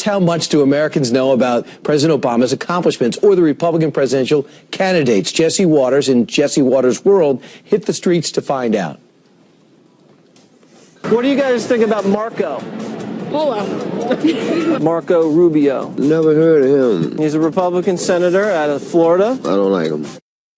How much do Americans know about President Obama's accomplishments or the Republican presidential candidates? Jesse Waters in Jesse Waters' World hit the streets to find out. What do you guys think about Marco? Hello. Marco Rubio. Never heard of him. He's a Republican senator out of Florida. I don't like him.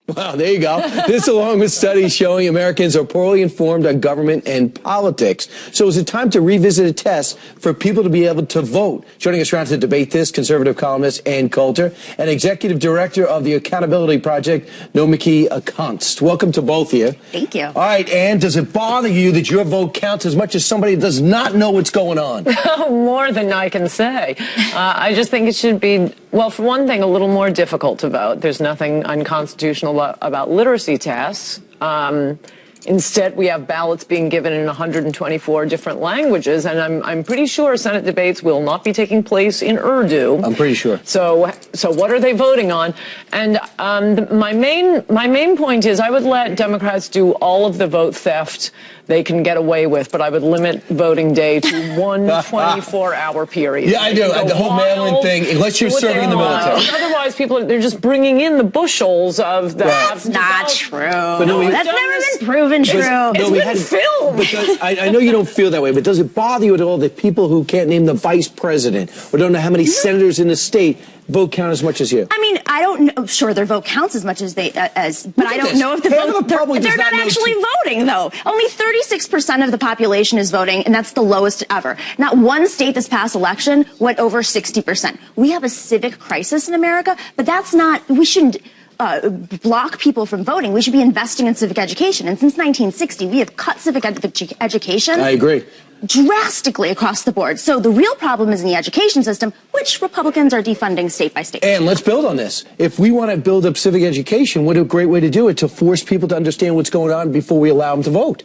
Wow, there you go. This along with studies showing Americans are poorly informed on government and politics. So is it time to revisit a test for people to be able to vote? Joining us around to debate this, conservative columnist Ann Coulter and executive director of the Accountability Project, Nomiki Konst. Welcome to both of you. Thank you. All right, Ann, does it bother you that your vote counts as much as somebody that does not know what's going on? More than I can say. I just think it should be, well, for one thing, a little more difficult to vote. There's nothing unconstitutional about literacy tests. Instead, we have ballots being given in 124 different languages, and I'm pretty sure Senate debates will not be taking place in Urdu. I'm pretty sure. So what are they voting on? And my main point is I would let Democrats do all of the vote theft they can get away with, but I would limit voting day to one 24-hour period. Yeah, I do. The whole mail-in thing, unless you're serving in the military. Otherwise, they're just bringing in the bushels of the... That's not true. But no, that's never been proven true. It's been filmed. I know you don't feel that way, but does it bother you at all that people who can't name the vice president or don't know how many senators in the state vote count as much as you? I mean, I don't know. Sure, their vote counts as much as but I don't know if the vote. They're not actually voting, though. Only 36% of the population is voting, and that's the lowest ever. Not one state this past election went over 60%. We have a civic crisis in America, but that's not. We shouldn't block people from voting. We should be investing in civic education. And since 1960, we have cut civic education. I agree. Drastically across the board. So the real problem is in the education system, which Republicans are defunding state by state. And let's build on this. If we want to build up civic education, what a great way to do it, to force people to understand what's going on before we allow them to vote.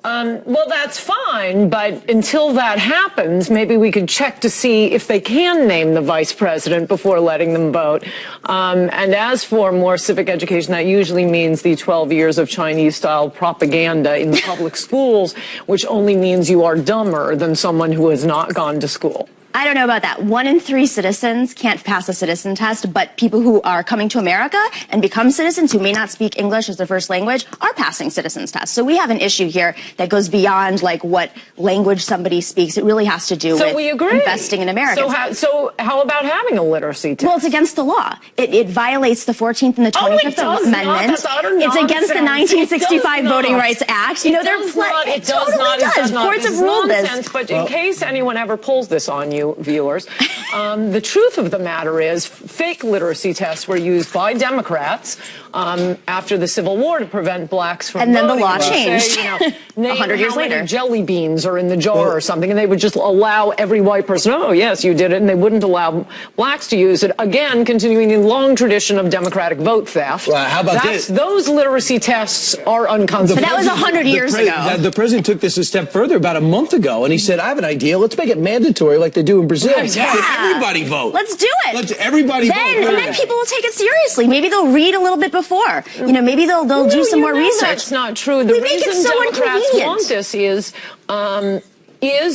Well, that's fine, but until that happens, maybe we could check to see if they can name the vice president before letting them vote. And as for more civic education, that usually means the 12 years of Chinese-style propaganda in the public schools, which only means you are dumber than someone who has not gone to school. I don't know about that. 1 in 3 citizens can't pass a citizen test, but people who are coming to America and become citizens who may not speak English as their first language are passing citizens tests. So we have an issue here that goes beyond like what language somebody speaks. It really has to do with investing in Americans. So how about having a literacy test? Well, it's against the law. It violates the 14th and the 25th Amendment. It's against the 1965 Voting Rights Act. You know, it totally does. Courts have ruled this. But in case anyone ever pulls this on you, viewers, the truth of the matter is fake literacy tests were used by Democrats after the Civil War to prevent blacks from voting. And then the law changed. Say, 100 years later. Many jelly beans are in the jar or something, and they would just allow every white person, oh, yes, you did it, and they wouldn't allow blacks to use it. Again, continuing the long tradition of Democratic vote theft. Well, how about this? Those literacy tests are unconstitutional. But that was 100 years ago. The president took this a step further about a month ago, and he said, I have an idea. Let's make it mandatory like they do in Brazil. Yeah. Let everybody vote. Let's do it. Let's everybody vote. And then people will take it seriously. Maybe they'll read a little bit before. You know, maybe they'll do some more research. That's not true. The reason Democrats want this is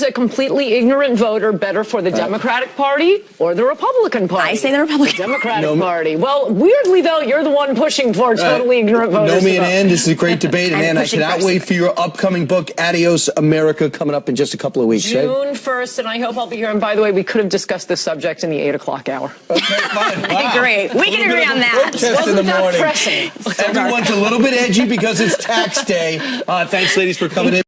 a completely ignorant voter better for the Democratic Party or the Republican Party? I say the Republican Democratic Party. Well, weirdly, though, you're the one pushing for totally ignorant voters. Nomi and Ann, this is a great debate. And Ann, I cannot wait for your upcoming book, Adios America, coming up in just a couple of weeks. June 1st, and I hope I'll be here. And by the way, we could have discussed this subject in the 8 o'clock hour. Okay, fine. Wow. Great. We can agree on that. In the morning. Everyone's a little bit edgy because it's tax day. Thanks, ladies, for coming in.